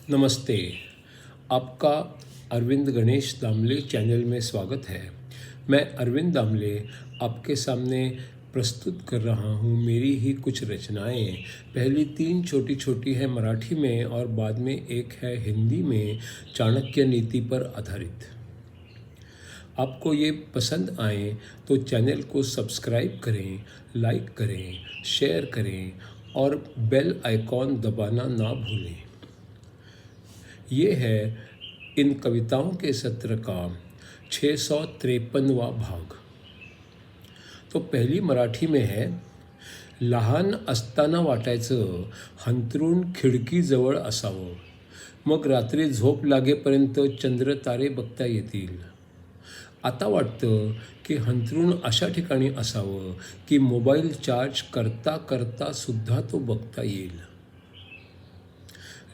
नमस्ते। आपका अरविंद गणेश दामले चैनल में स्वागत है। मैं अरविंद दामले आपके सामने प्रस्तुत कर रहा हूँ मेरी ही कुछ रचनाएं। पहली 3 छोटी छोटी है मराठी में और बाद में एक है हिंदी में, चाणक्य नीति पर आधारित। आपको ये पसंद आए तो चैनल को सब्सक्राइब करें, लाइक करें, शेयर करें और बेल आइकॉन दबाना ना भूलें। ये है इन कविताओं के सत्र का 653वां भाग। तो पहली मराठी में है, लहान असताना वाटायचं हंतरून खिडकीजवळ असावं, मग रात्री झोप लागेपर्यंत चंद्र तारे बघता येतील. आता वाटतं की हंतरून अशा ठिकाणी असावं की मोबाईल चार्ज करता करता सुद्धा तो बघता येईल.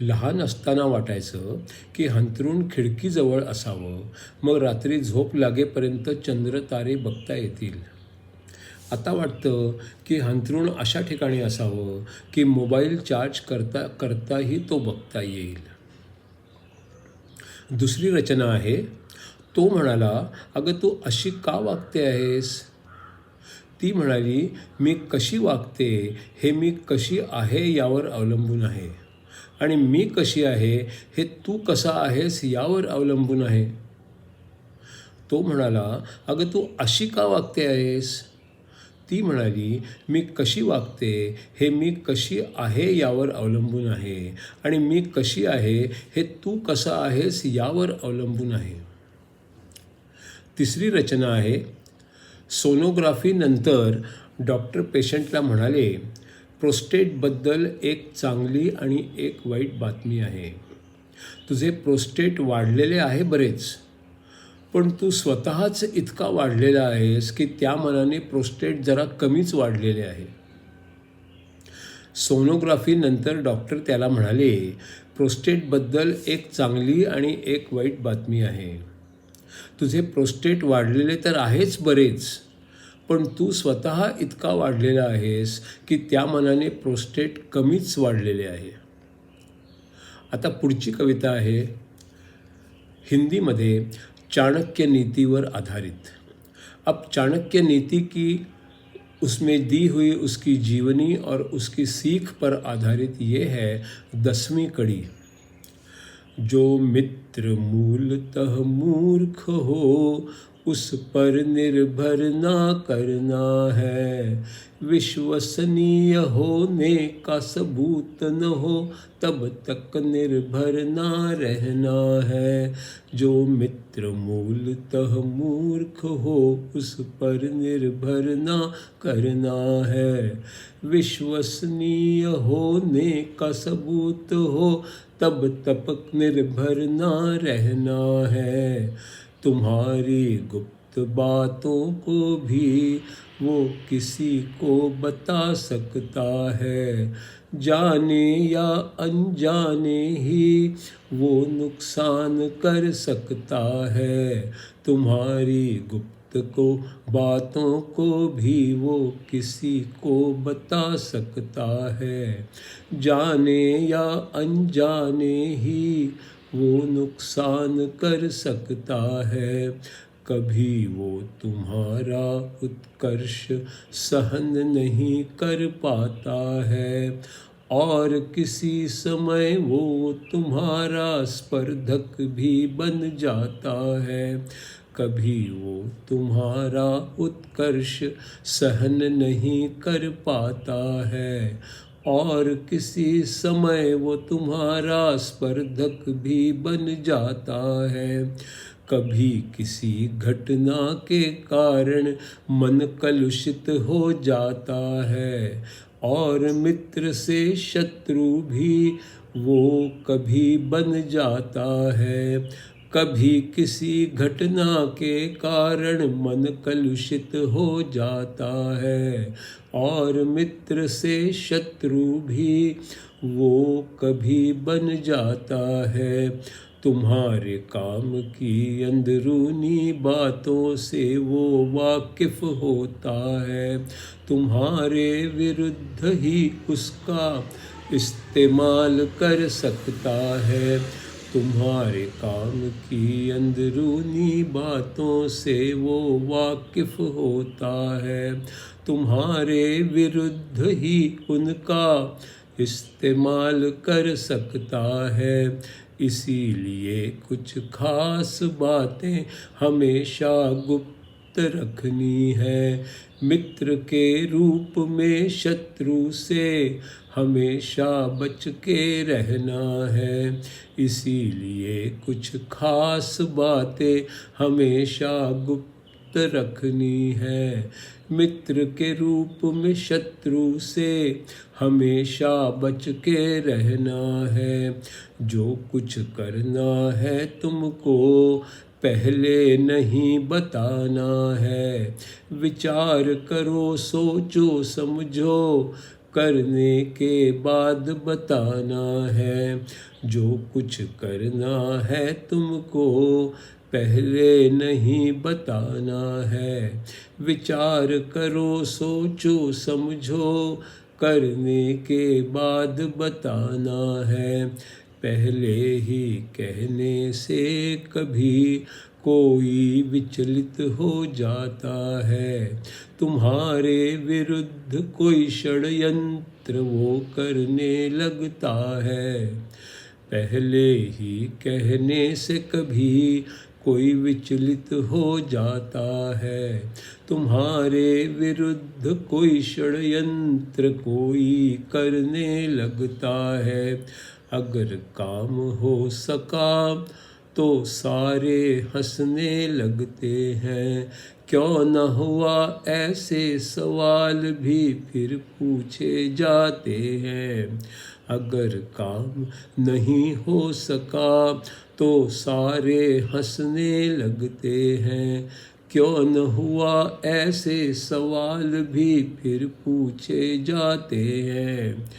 लहान असताना वाटायचं की हंतरून खिडकीजवळ असावं, मग रात्री झोप लागेपर्यंत चंद्र तारे बघता येतील. आता वाटतं की हंतरून अशा ठिकाणी असावं की मोबाईल चार्ज करता करताही तो बघता येईल. दुसरी रचना आहे, तो म्हणाला, अगं तू अशी का वागते आहेस? ती म्हणाली, मी कशी वागते हे मी कशी आहे यावर अवलंबून आहे, आणि मी कशी आहे हे तू कसा आहेस यावर अवलंबून आहे. तो म्हणाला, अगं तू अशी का वागते आहेस? ती म्हणाली, मी कशी वागते हे मी कशी आहे यावर अवलंबून आहे, आणि मी कशी आहे हे तू कसा आहेस यावर अवलंबून आहे. तिसरी रचना आहे, सोनोग्राफी नंतर डॉक्टर पेशंटला म्हणाले, प्रोस्टेटबद्दल एक चांगली आणि एक वाईट बातमी आहे. तुझे प्रोस्टेट वाढलेले आहे बरेच, पण तू स्वतःच इतका वाढलेला आहेस की त्या मानाने प्रोस्टेट जरा कमीच वाढलेले आहे. सोनोग्राफी नंतर डॉक्टर त्याला म्हणाले, प्रोस्टेटबद्दल एक चांगली आणि एक वाईट बातमी आहे. तुझे प्रोस्टेट वाढलेले तर आहेच बरेच, पण तू स्वतः इतका वाढलेला आहेस की त्या मानाने प्रोस्टेट कमीच वाढलेले आहे. आता पुढची कविता आहे हिंदीमध्ये, चाणक्य नीतिवर आधारित. अब चाणक्य नीति की उसमें दी हुई उसकी जीवनी और उसकी सीख पर आधारित ये है 10वीं कड़ी. जो मित्र मूलतः मूर्ख हो उस पर निर्भर ना करना है, विश्वसनीय होने का सबूत न हो तब तक निर्भर ना रहना है. जो मित्र मूलतः मूर्ख हो उस पर निर्भर ना करना है, विश्वसनीय होने का सबूत हो तब तक निर्भर ना रहना है. तुम्हारी गुप्त बातों को भी वो किसी को बता सकता है, जाने या अनजाने ही वो नुकसान कर सकता है. तुम्हारी गुप्त बातों को भी वो किसी को बता सकता है, जाने या अनजाने ही वो नुकसान कर सकता है. कभी वो तुम्हारा उत्कर्ष सहन नहीं कर पाता है, और किसी समय वो तुम्हारा स्पर्धक भी बन जाता है. कभी वो तुम्हारा उत्कर्ष सहन नहीं कर पाता है, और किसी समय वो तुम्हारा स्पर्धक भी बन जाता है. कभी किसी घटना के कारण मन कलुषित हो जाता है, और मित्र से शत्रु भी वो कभी बन जाता है. कभी किसी घटना के कारण मन कलुषित हो जाता है, और मित्र से शत्रु भी वो कभी बन जाता है. तुम्हारे काम की अंदरूनी बातों से वो वाकिफ होता है, तुम्हारे विरुद्ध ही उसका इस्तेमाल कर सकता है। तुम्हारे काम की अंदरूनी बातों से वो वाकिफ होता है। तुम्हारे विरुद्ध ही उनका इस्तेमाल कर सकता है। इसीलिए कुछ खास बातें हमेशा गुप्त रखनी है। मित्र के रूप में शत्रु से हमेशा बच के रहना है। इसीलिए कुछ खास बातें हमेशा गुप्त रखनी है। मित्र के रूप में शत्रु से हमेशा बच के रहना है। जो कुछ करना है तुमको पहले नहीं बताना है। विचार करो, सोचो समझो, करने के बाद बताना है। जो कुछ करना है तुमको पहले नहीं बताना है। विचार करो, सोचो समझो, करने के बाद बताना है। पहले ही कहने से कभी कोई विचलित हो जाता है। तुम्हारे विरुद्ध कोई षड्यंत्र वो करने लगता है। पहले ही कहने से कभी कोई विचलित हो जाता है। तुम्हारे विरुद्ध कोई षड्यंत्र कोई करने लगता है। अगर काम हो सका तो सारे हंसने लगते हैं। क्यों न हुआ ऐसे सवाल भी फिर पूछे जाते हैं। अगर काम नहीं हो सका तो सारे हंसने लगते हैं। क्यों न हुआ ऐसे सवाल भी फिर पूछे जाते हैं।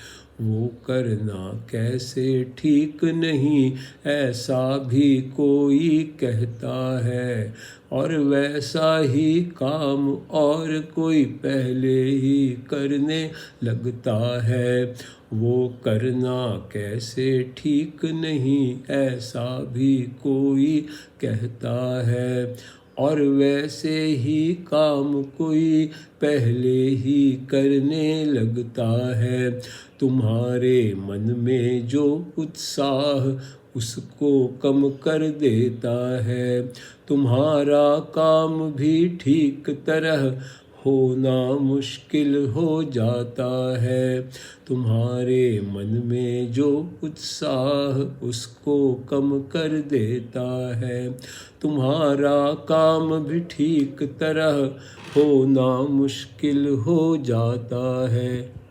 वो करना कैसे ठीक नहीं ऐसा भी कोई कहता है। और वैसा ही काम और कोई पहले ही करने लगता है। वो करना कैसे ठीक नहीं ऐसा भी कोई कहता है। और वैसे ही काम कोई पहले ही करने लगता है। तुम्हारे मन में जो उत्साह उसको कम कर देता है। तुम्हारा काम भी ठीक तरह होना मुश्किल हो जाता है। तुम्हारे मन में जो उत्साह उसको कम कर देता है। तुम्हारा काम भी ठीक तरह होना मुश्किल हो जाता है।